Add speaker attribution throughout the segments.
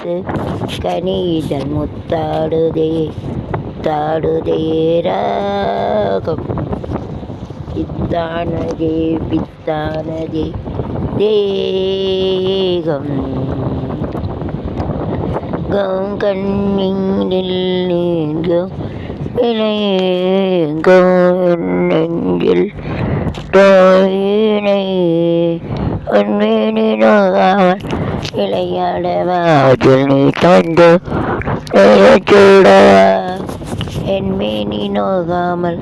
Speaker 1: பேசு கனிதழ் முத்தாடுதே தாடுதே ராகம் பித்தானதே பித்தானதே தேகம் கண்ணில் நீங்கும் இளையேங்கும் நெஞ்சில் தாயினை அன்மேனினாமல் விளையாடவாதில் நீ தந்து சூடவா என் மேனி நோகாமல்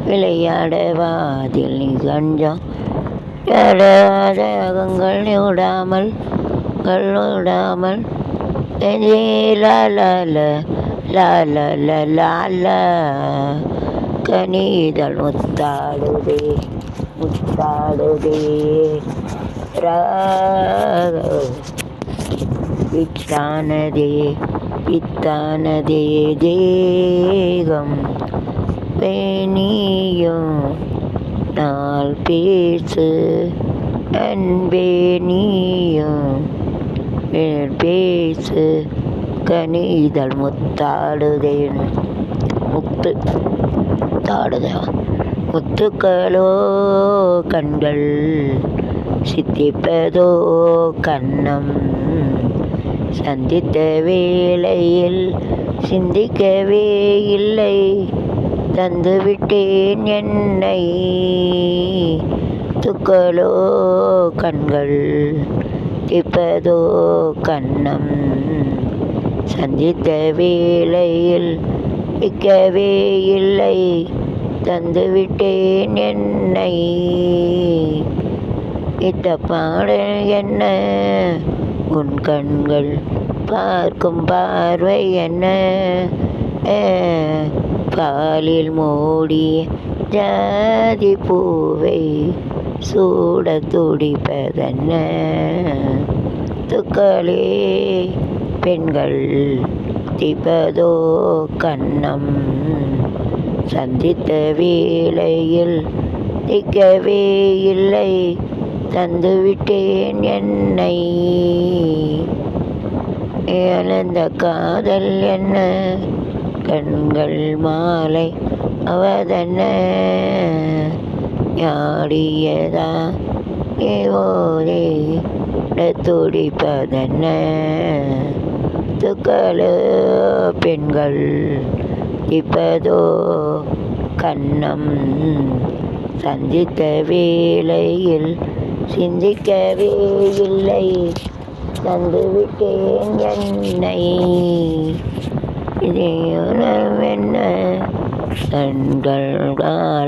Speaker 1: விளையாடவாதில் நீ கஞ்சம் அகங்கள் விடாமல் விடாமல் லால கனிதழ் முத்தாடுதே முத்தாடுதே ராக பித்தானதே பித்தானதே தேகம் வேணியும் நாள் பேசு அன்பே நீயும் பேசு கனிதழ் முத்தாடுதே முத்து தாடுதே முத்துக்களோ கண்கள் சித்திப்பதோ கண்ணம் சந்தித்த வேளையில் சிந்திக்கவே இல்லை தந்துவிட்டேன் என்னை துக்களோ கண்கள் திப்பதோ கண்ணம் சந்தித்த வேளையில் விற்கவே இல்லை தந்துவிட்டேன் என்னை இத்த பாடல் என்ன உன் கண்கள் பார்க்கும் பார்வை என்ன பாலில் மூடி ஜாதி பூவை சூட துடிப்பதென்ன துக்களே பெண்கள் திப்பதோ கண்ணம் சந்தித்த வேளையில் திக்கவே இல்லை தந்துவிட்டேன் என்னை இழந்த காதல் என்ன கண்கள் மாலை அவதென்ன யாடியதா ஏவோதே துடிப்பதென்ன துக்களோ பெண்கள் இப்பதோ கண்ணம் சந்தித்த வேளையில் சிந்திக்கவே இல்லை தந்துவிட்டேன் என்னை இதே என்ன கண்கள்